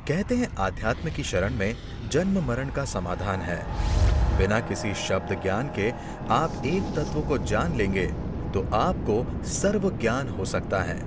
कहते हैं आध्यात्म की शरण में जन्म मरण का समाधान है। बिना किसी शब्द ज्ञान के आप एक तत्व को जान लेंगे तो आपको सर्व ज्ञान हो सकता है।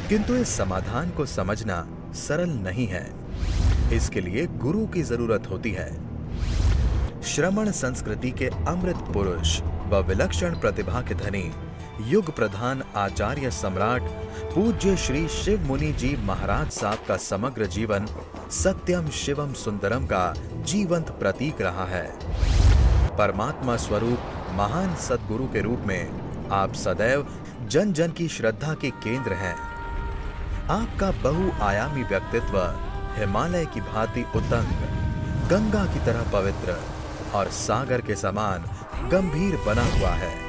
किंतु इस समाधान को समझना सरल नहीं है। इसके लिए गुरु की जरूरत होती है। श्रमण संस्कृति के अमृत पुरुष व विलक्षण प्रतिभा के धनी युग प्रधान आचार्य सम्राट पूज्य श्री शिव मुनि जी महाराज साहब का समग्र जीवन सत्यम शिवम सुंदरम का जीवंत प्रतीक रहा है। परमात्मा स्वरूप महान सद्गुरु के रूप में आप सदैव जन जन की श्रद्धा के केंद्र हैं। आपका बहुआयामी व्यक्तित्व हिमालय की भांति उतंग, गंगा की तरह पवित्र और सागर के समान गंभीर बना हुआ है।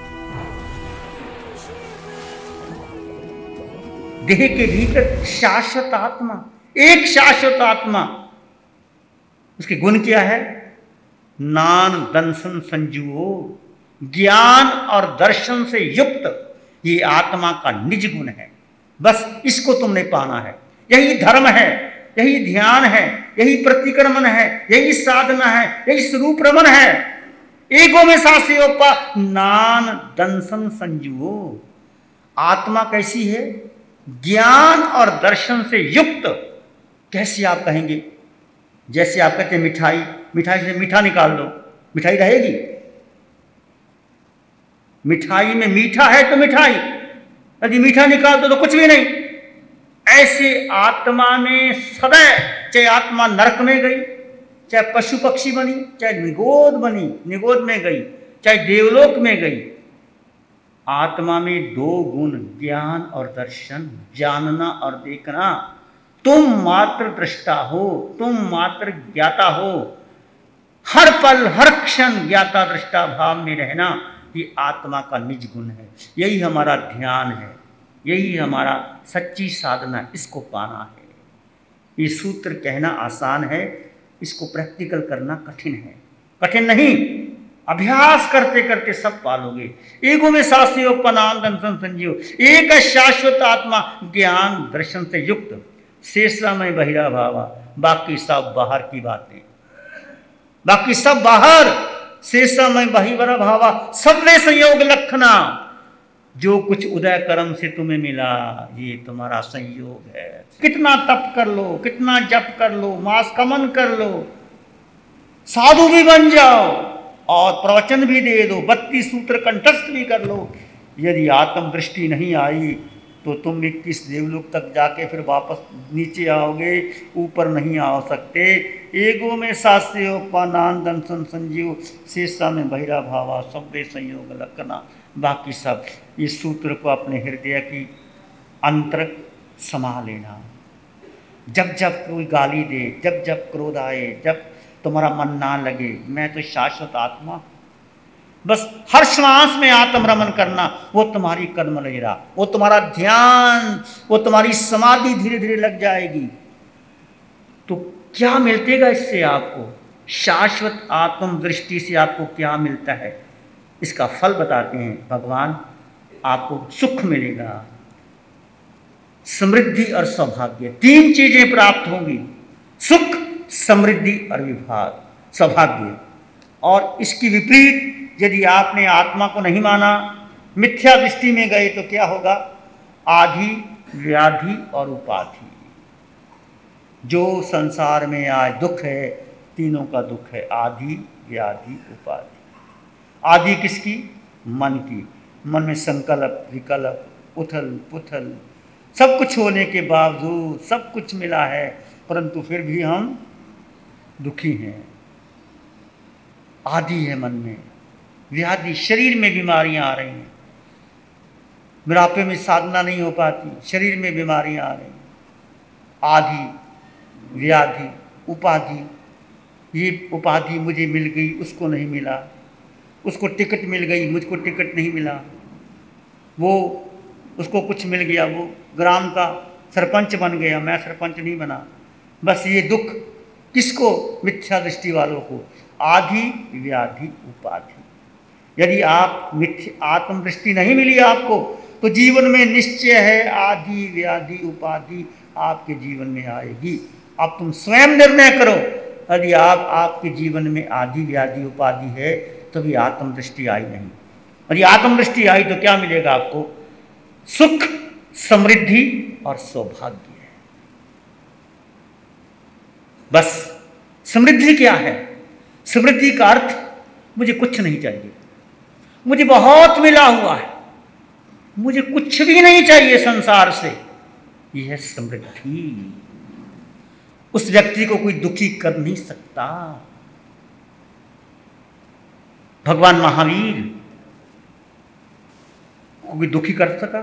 देह के भीतर शाश्वत आत्मा, एक शाश्वत आत्मा, उसके गुण क्या है? नान दंसन संजुओ, ज्ञान और दर्शन से युक्त ये आत्मा का निज गुण है। बस इसको तुमने पाना है। यही धर्म है, यही ध्यान है, यही प्रतिक्रमण है, यही साधना है, यही स्वरूप रमन है। एगो में सास्योपा नान दंसन संजुओ। आत्मा कैसी है? ज्ञान और दर्शन से युक्त। कैसे आप कहेंगे? जैसे आप कहते हैं मिठाई, मिठाई से मीठा निकाल दो, मिठाई रहेगी? मिठाई में मीठा है तो मिठाई, यदि मीठा निकाल दो तो कुछ भी नहीं। ऐसे आत्मा में सदैव, चाहे आत्मा नरक में गई, चाहे पशु पक्षी बनी, चाहे निगोद बनी, निगोद में गई, चाहे देवलोक में गई, आत्मा में दो गुण, ज्ञान और दर्शन, जानना और देखना। तुम मात्र दृष्टा हो, तुम मात्र ज्ञाता हो। हर पल हर क्षण ज्ञाता दृष्टा भाव में रहना, ये आत्मा का निज गुण है। यही हमारा ध्यान है, यही हमारा सच्ची साधना, इसको पाना है। ये सूत्र कहना आसान है, इसको प्रैक्टिकल करना कठिन है। कठिन नहीं, अभ्यास करते करते सब पालोगे। एगो में शास्त्रोपनाम दंसन संजीव, एक शाश्वत आत्मा ज्ञान दर्शन से युक्त, शेषमय बहिरा भावा। बाकी सब बाहर की बातें, बाकी सब बाहर। शेषमय बहिरा भावा सबने संयोग लक्षणा। जो कुछ उदय कर्म से तुम्हें मिला ये तुम्हारा संयोग है। कितना तप कर लो, कितना जप कर लो, मास कमन कर लो, साधु भी बन जाओ और प्रवचन भी दे दो, 32 सूत्र कंठस्थ भी कर लो, यदि आत्म दृष्टि नहीं आई तो तुम 21 देवलोक तक जाके फिर वापस नीचे आओगे, ऊपर नहीं आ सकते। एगो में शास्त्रोपनान दंसन संजीव, शेषा में बहिरा भावा सबे संयोग लक्षणा। बाकी सब इस सूत्र को अपने हृदय की अंतर समा लेना। जब जब कोई गाली दे, जब जब क्रोध आए, जब तुम्हारा मन ना लगे, मैं तो शाश्वत आत्मा, बस हर श्वास में आत्म रमन करना, वो तुम्हारी कदम लहरा, वो तुम्हारा ध्यान, वो तुम्हारी समाधि धीरे धीरे लग जाएगी। तो क्या मिलतेगा इससे आपको? शाश्वत आत्म दृष्टि से आपको क्या मिलता है, इसका फल बताते हैं भगवान। आपको सुख मिलेगा, समृद्धि और सौभाग्य, 3 चीजें प्राप्त होंगी, सुख, समृद्धि और विभाग, सौभाग्य। और इसकी विपरीत यदि आपने आत्मा को नहीं माना, मिथ्या दृष्टि में गए तो क्या होगा? आधि, व्याधि और उपाधि। जो संसार में आज दुख है, तीनों का दुख है, आधि, व्याधि, उपाधि। आदि किसकी? मन की। मन में संकल्प, विकल्प, उथल पुथल, सब कुछ होने के बावजूद, सब कुछ मिला है, परंतु फिर भी हम दुखी हैं। आदि है मन में। व्याधि, शरीर में बीमारियां आ रही हैं, बुढ़ापे में साधना नहीं हो पाती, शरीर में बीमारियां आ रही हैं। आदि, व्याधि, उपाधि। ये उपाधि मुझे मिल गई, उसको नहीं मिला, उसको टिकट मिल गई, मुझको टिकट नहीं मिला, वो उसको कुछ मिल गया, वो ग्राम का सरपंच बन गया, मैं सरपंच नहीं बना। बस ये दुख किसको? मिथ्या दृष्टि वालों को। आधि, व्याधि, उपाधि। यदि आप आत्म दृष्टि नहीं मिली आपको, तो जीवन में निश्चय है आधि, व्याधि, उपाधि आपके जीवन में आएगी। अब तुम स्वयं निर्णय करो। यदि आपके जीवन में आदि व्याधि उपाधि है तो भी आत्मदृष्टि आई नहीं। यदि आत्मदृष्टि आई तो क्या मिलेगा आपको? सुख, समृद्धि और सौभाग्य। बस समृद्धि क्या है? समृद्धि का अर्थ मुझे कुछ नहीं चाहिए, मुझे बहुत मिला हुआ है, मुझे कुछ भी नहीं चाहिए संसार से, यह है समृद्धि। उस व्यक्ति को कोई दुखी कर नहीं सकता। भगवान महावीर को कोई दुखी कर सका?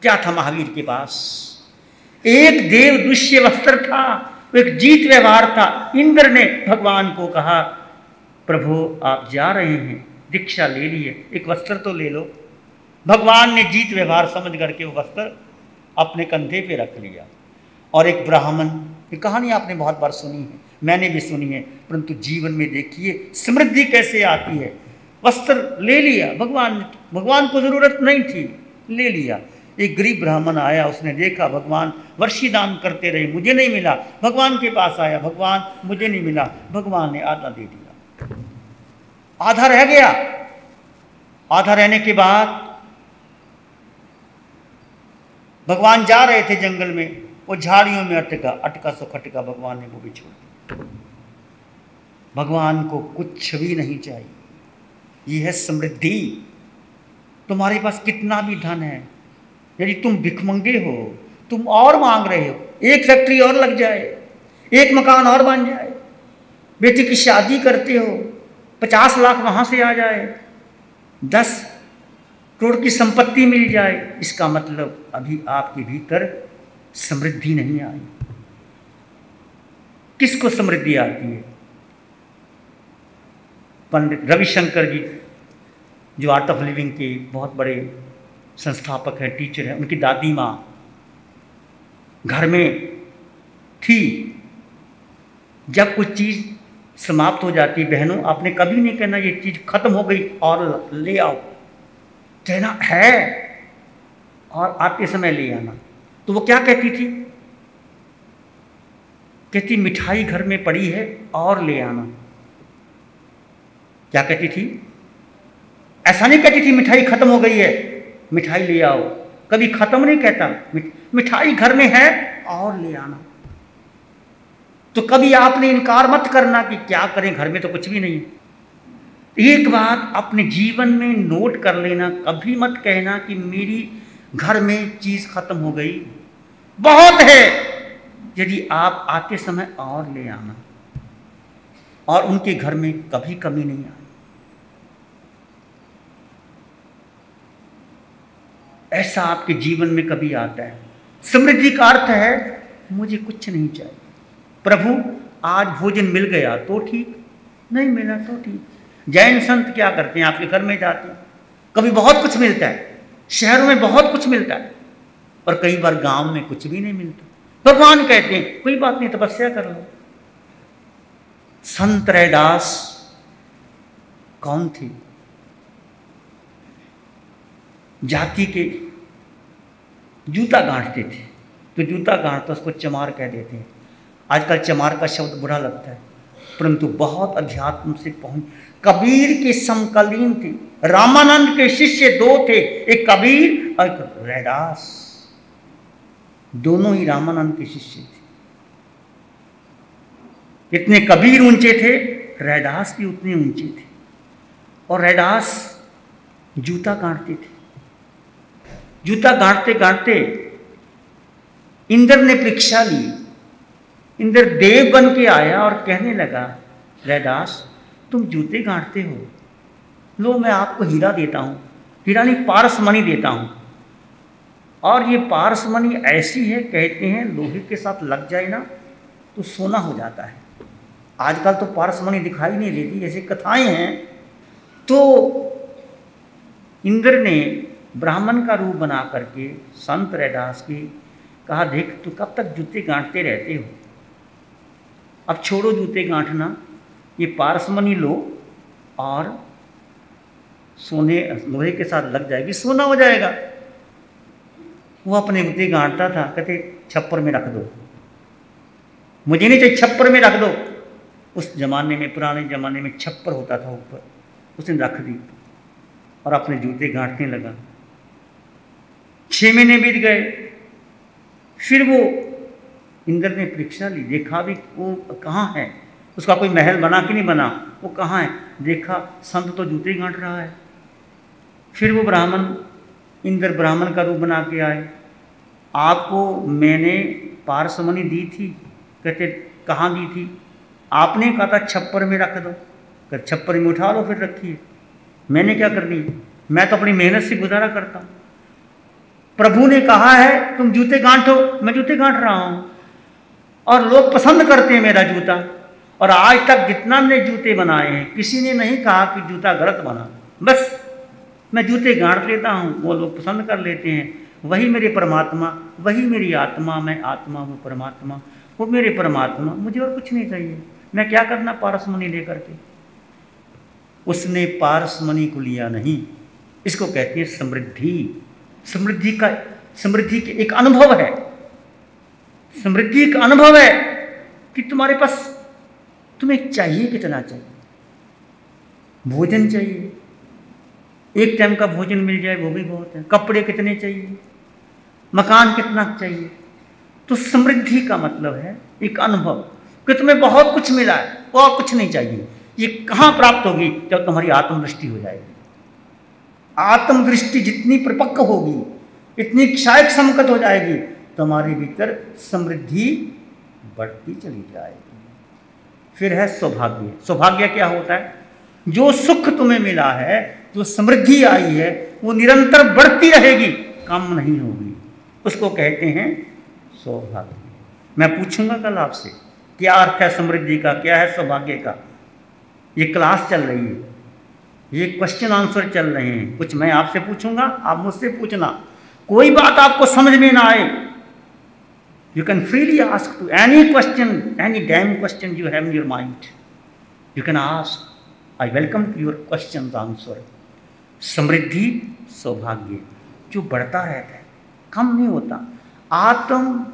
क्या था महावीर के पास? एक देव दुष्य वस्त्र था, एक जीत व्यवहार था। इंद्र ने भगवान को कहा, प्रभु आप जा रहे हैं, दीक्षा ले लिए, एक वस्त्र तो ले लो। भगवान ने जीत व्यवहार समझ करके वो वस्त्र अपने कंधे पे रख लिया। और एक ब्राह्मण, ये कहानी आपने बहुत बार सुनी है, मैंने भी सुनी है, परंतु जीवन में देखिए समृद्धि कैसे आती है। वस्त्र ले लिया भगवान को जरूरत नहीं थी, ले लिया। एक गरीब ब्राह्मण आया, उसने देखा भगवान वर्षी दान करते रहे, मुझे नहीं मिला। भगवान के पास आया, भगवान मुझे नहीं मिला। भगवान ने आधा दे दिया, आधा रह गया। आधा रहने के बाद भगवान जा रहे थे जंगल में, वो झाड़ियों में अटका सो खटका, भगवान ने वो भी छोड़ दिया। भगवान को कुछ भी नहीं चाहिए, ये है समृद्धि। तुम्हारे पास कितना भी धन है, यदि तुम भिखमंगे हो, तुम और मांग रहे हो, एक फैक्ट्री और लग जाए, एक मकान और बन जाए, बेटी की शादी करते हो, 50 लाख वहां से आ जाए, 10 करोड़ की संपत्ति मिल जाए, इसका मतलब अभी आपके भीतर समृद्धि नहीं आई। किसको समृद्धि आती है? पंडित रविशंकर जी, जो आर्ट ऑफ लिविंग के बहुत बड़े संस्थापक हैं, टीचर हैं, उनकी दादी माँ घर में थी। जब कुछ चीज़ समाप्त हो जाती, बहनों आपने कभी नहीं कहना ये चीज़ खत्म हो गई और ले आओ, कहना है और आते समय ले आना। तो वो क्या कहती थी? कहती मिठाई घर में पड़ी है और ले आना। क्या कहती थी? ऐसा नहीं कहती थी मिठाई खत्म हो गई है, मिठाई ले आओ। कभी खत्म नहीं कहता, मिठाई घर में है और ले आना। तो कभी आपने इनकार मत करना कि क्या करें, घर में तो कुछ भी नहीं। एक बात अपने जीवन में नोट कर लेना, कभी मत कहना कि मेरी घर में चीज खत्म हो गई, बहुत है। यदि आप आते समय और ले आना। और उनके घर में कभी कमी नहीं आई। ऐसा आपके जीवन में कभी आता है। समृद्धि का अर्थ है मुझे कुछ नहीं चाहिए, प्रभु आज भोजन मिल गया तो ठीक, नहीं मिला तो ठीक। जैन संत क्या करते हैं? आपके घर में जाते हैं, कभी बहुत कुछ मिलता है, शहरों में बहुत कुछ मिलता है, और कई बार गांव में कुछ भी नहीं मिलता। भगवान कहते हैं कोई बात नहीं, तपस्या कर लो। संत रैदास कौन थे? जाति के जूता गांठते थे, तो जूता गांठता उसको चमार कह देते हैं। आजकल चमार का शब्द बुरा लगता है, परंतु बहुत अध्यात्म से पहुंच। कबीर के समकालीन थे, रामानंद के शिष्य दो थे, एक कबीर और एक रैदास। दोनों ही रामानंद के शिष्य थे। इतने कबीर ऊंचे थे, रैदास भी उतने ऊंचे थे। और रैदास जूता गांठते थे। जूता गांठते गांठते इंद्र ने परीक्षा ली। इंद्र देव बन के आया और कहने लगा, रैदास तुम जूते गांठते हो, लो मैं आपको हीरा देता हूँ। हीरा नहीं, पारसमणि देता हूँ। और ये पारसमणि ऐसी है, कहते हैं लोहे के साथ लग जाए ना तो सोना हो जाता है। आजकल तो पारसमणि दिखाई नहीं देती, ऐसी कथाएं हैं। तो इंद्र ने ब्राह्मण का रूप बना करके संत रैदास की कहा, देख तू कब तक जूते गांठते रहते हो, अब छोड़ो जूते गांठना, ये पारसमणि लो और सोने लोहे के साथ लग जाएगी, सोना हो जाएगा। वो अपने जूते गांठता था, कहते छप्पर में रख दो। मुझे नहीं चाहिए, छप्पर में रख दो। उस जमाने में, पुराने जमाने में छप्पर होता था ऊपर, उसने रख दी और अपने जूते गांठने लगा। 6 महीने बीत गए, फिर वो इंद्र ने परीक्षा ली, देखा भी वो कहाँ है, उसका कोई महल बना कि नहीं बना, वो कहाँ है, देखा संत तो जूते गांठ रहा है। फिर वो ब्राह्मण, इंद्र ब्राह्मण का रूप बना के आए, आपको मैंने पारसमणि दी थी। कहते कहाँ दी थी? आपने कहा था छप्पर में रख दो। कहते छप्पर में उठा लो फिर रखिए, मैंने क्या करनी, मैं तो अपनी मेहनत से गुजारा करता हूँ। प्रभु ने कहा है तुम जूते गांठो, मैं जूते गांठ रहा हूँ और लोग पसंद करते हैं मेरा जूता। और आज तक जितना मैंने जूते बनाए हैं, किसी ने नहीं कहा कि जूता गलत बना, बस मैं जूते गांठ लेता हूँ, वो लोग पसंद कर लेते हैं। वही मेरे परमात्मा, वही मेरी आत्मा, मैं आत्मा वो परमात्मा, वो मेरे परमात्मा, मुझे और कुछ नहीं चाहिए। मैं क्या करना पारसमणि लेकर के। उसने पारसमणि को लिया नहीं, इसको कहते हैं समृद्धि। समृद्धि के एक अनुभव है, समृद्धि का अनुभव है कि तुम्हारे पास, तुम्हें चाहिए कितना चाहिए। भोजन चाहिए, एक टाइम का भोजन मिल जाए वो भी बहुत है। कपड़े कितने चाहिए, मकान कितना चाहिए। तो समृद्धि का मतलब है एक अनुभव कि तुम्हें बहुत कुछ मिला है और कुछ नहीं चाहिए। ये कहाँ प्राप्त होगी? जब तुम्हारी आत्मदृष्टि हो जाएगी। आत्मदृष्टि जितनी परिपक्व होगी, इतनी क्षायक संकट हो जाएगी, तुम्हारे भीतर समृद्धि बढ़ती चली जाएगी। फिर है सौभाग्य। सौभाग्य क्या होता है? जो सुख तुम्हें मिला है, जो समृद्धि आई है, वो निरंतर बढ़ती रहेगी, कम नहीं होगी, उसको कहते हैं सौभाग्य। मैं पूछूंगा कल आपसे क्या अर्थ है समृद्धि का, क्या है सौभाग्य का। ये क्लास चल रही है, ये क्वेश्चन आंसर चल रहे हैं, कुछ मैं आपसे पूछूंगा, आप मुझसे पूछना। कोई बात आपको समझ में ना आए, you can freely ask to any question, any damn question you have in your mind, you can ask. I welcome your questions answer. समृद्धि, सौभाग्य जो बढ़ता रहता है, कम नहीं होता। आत्म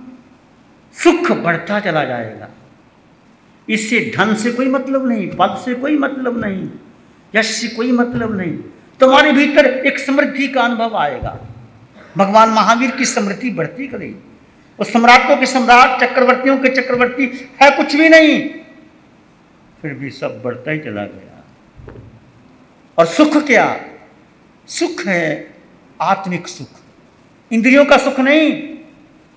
सुख बढ़ता चला जाएगा। इससे धन से कोई मतलब नहीं, पद से कोई मतलब नहीं, यश से कोई मतलब नहीं। तुम्हारे भीतर एक समृद्धि का अनुभव आएगा। भगवान महावीर की समृद्धि बढ़ती गई। उस सम्राटों के सम्राट, चक्रवर्तियों के चक्रवर्ती है कुछ भी नहीं, फिर भी सब बढ़ता ही चला गया। और सुख क्या? सुख है आत्मिक सुख, इंद्रियों का सुख नहीं।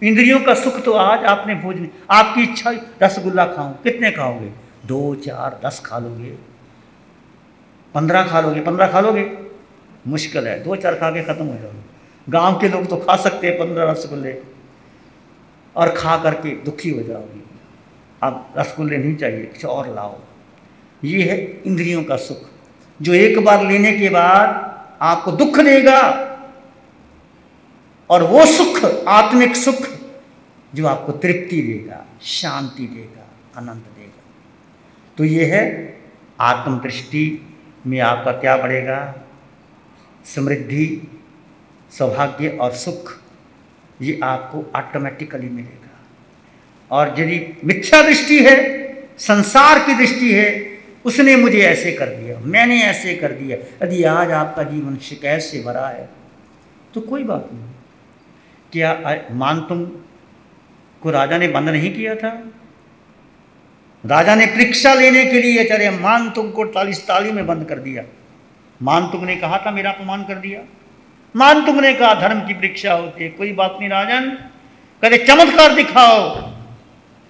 इंद्रियों का सुख तो आज आपने भोजन, आपकी इच्छा रसगुल्ला खाऊं, कितने खाओगे? 2, 4, 10 खा लोगे, 15 खा लोगे। 15 खा लोगे मुश्किल है, 2, 4 खा के खत्म हो जाओगे। गांव के लोग तो खा सकते हैं 15 रसगुल्ले और खा करके दुखी हो जाओगे। अब रसगुल्ले नहीं चाहिए, कुछ और लाओ। ये है इंद्रियों का सुख, जो एक बार लेने के बाद आपको दुख देगा। और वो सुख, आत्मिक सुख, जो आपको तृप्ति देगा, शांति देगा, आनंद देगा। तो ये है आत्मदृष्टि में आपका क्या बढ़ेगा? समृद्धि, सौभाग्य और सुख, ये आपको ऑटोमेटिकली मिलेगा। और यदि मिथ्या दृष्टि है, संसार की दृष्टि है, उसने मुझे ऐसे कर दिया, मैंने ऐसे कर दिया, यदि आज आपका जीवन शिकायत से भरा है तो कोई बात नहीं। क्या मानतुंग को राजा ने बंद नहीं किया था? राजा ने परीक्षा लेने के लिए चले मानतुंग को 40 ताली में बंद कर दिया। मानतुंग ने कहा था मेरा अपमान कर दिया। मानतुंग ने कहा धर्म की परीक्षा होती है, कोई बात नहीं राजन, कहते चमत्कार दिखाओ।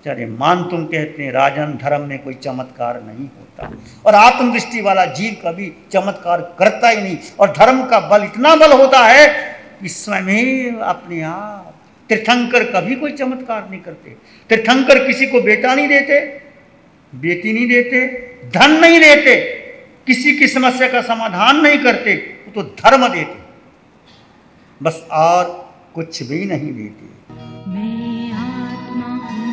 चले मानतुंग कहते हैं राजन, धर्म में कोई चमत्कार नहीं होता, और आत्मदृष्टि वाला जीव कभी चमत्कार करता ही नहीं। और धर्म का बल इतना बल होता है कि स्वयं अपने आप। तीर्थंकर कभी कोई चमत्कार नहीं करते। तीर्थंकर किसी को बेटा नहीं देते, बेटी नहीं देते, धन नहीं देते, किसी की समस्या का समाधान नहीं करते, वो तो धर्म देते बस, और कुछ भी नहीं देते। मैं आत्मा हूँ,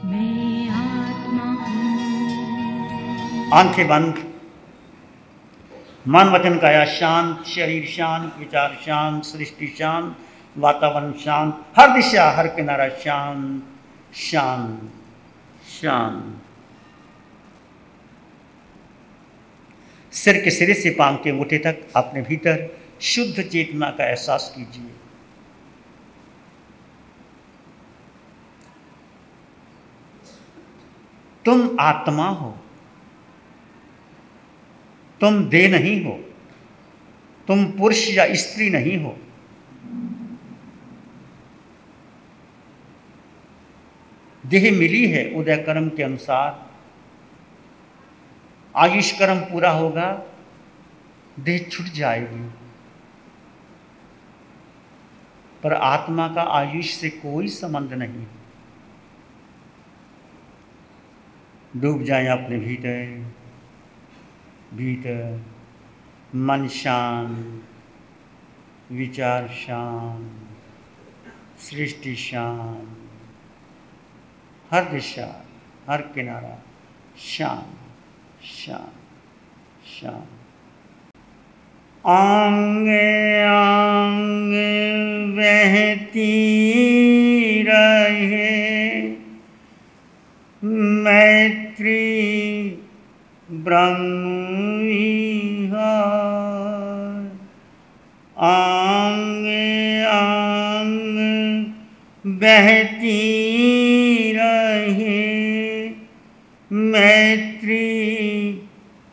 मैं आत्मा हूँ। आंखें बंद, मन वचन काया शांत, शरीर शांत, विचार शांत, सृष्टि शांत, वातावरण शांत, हर दिशा हर किनारा शांत। शांत शांत। सिर के सिरे से पांव के अंगूठे तक अपने भीतर शुद्ध चेतना का एहसास कीजिए। तुम आत्मा हो, तुम देह नहीं हो, तुम पुरुष या स्त्री नहीं हो। देह मिली है उदय कर्म के अनुसार, आयुष कर्म पूरा होगा, देह छूट जाएगी, पर आत्मा का आयुष से कोई संबंध नहीं। डूब जाएं अपने भीतर भीतर, मन शांत, विचार शांत, सृष्टि शांत, हर दिशा हर किनारा शांत शांत शांत। आंगे आंगे बहती रहे मैत्री ब्रह्म विहार। आंगे आंग बहती रहे मैत्री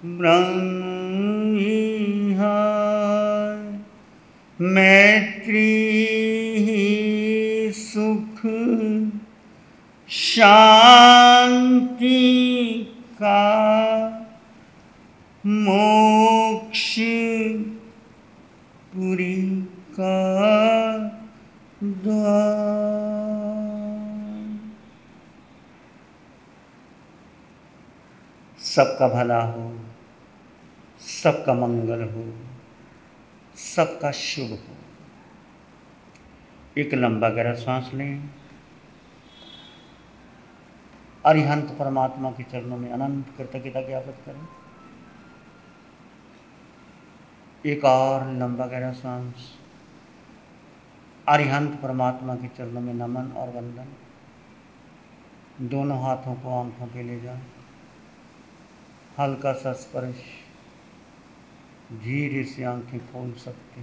ब्रह्म विहार। मैत्री ही सुख शांति का मोक्ष पुरी का द्वार। सबका भला हो, सबका मंगल हो, सबका शुभ हो। एक लंबा गहरा सांस लें। अरिहंत परमात्मा के चरणों में अनंत कृतज्ञता ज्ञापित करें। एक और लंबा गहरा सांस। अरिहंत परमात्मा के चरणों में नमन और वंदन। दोनों हाथों को आंखों पे ले जाएं। हल्का सा स्पर्श, धीरे से आंखें खोल सकते।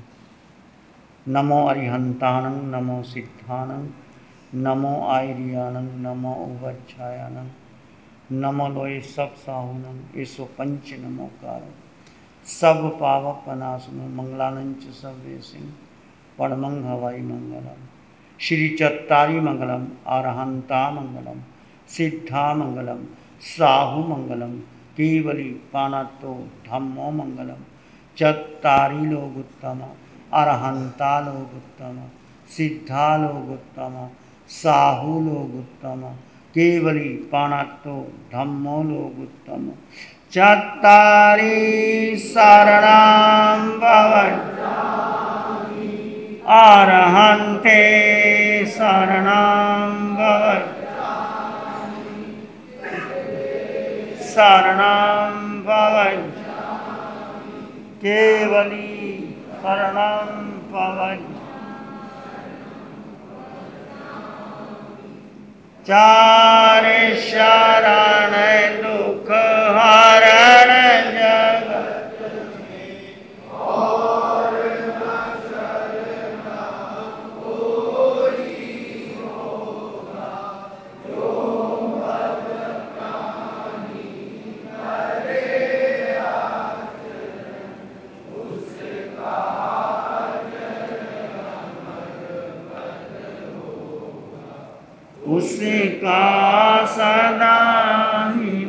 नमो अरिहंतानं, नमो सिद्धानं, नमो आयरियानं, नमो उवच्छायानं, नमो लोये सब साहुनं, एसो पंच नमोकार। सब पावक पनासनो मंगलानंच सर्वेसिं परमं हवाई मंगलम। श्री चत्तारी मंगलम, अरहंता मंगलम, सिद्धा मंगलम, साहु मंगलम, केवली पानातो धम्मो मंगलम। चत्तारी लोग उत्तम, अरहंता लोग उत्तम, सिद्धा लोग उत्तम, साहु लोग उत्तम, केवली पानातो धम्मो लोग उत्तम। चत्तारी शरणां भवन्ति, अरहन्ते शरणां भवन्ति, शरणां भवन्ति, केवली शरणं भवन्ति। चार शरण दुख हरण जगत में, और न शरण कोई होगा। जो भव प्राणी करे आचरण, उसका उसका सदा ही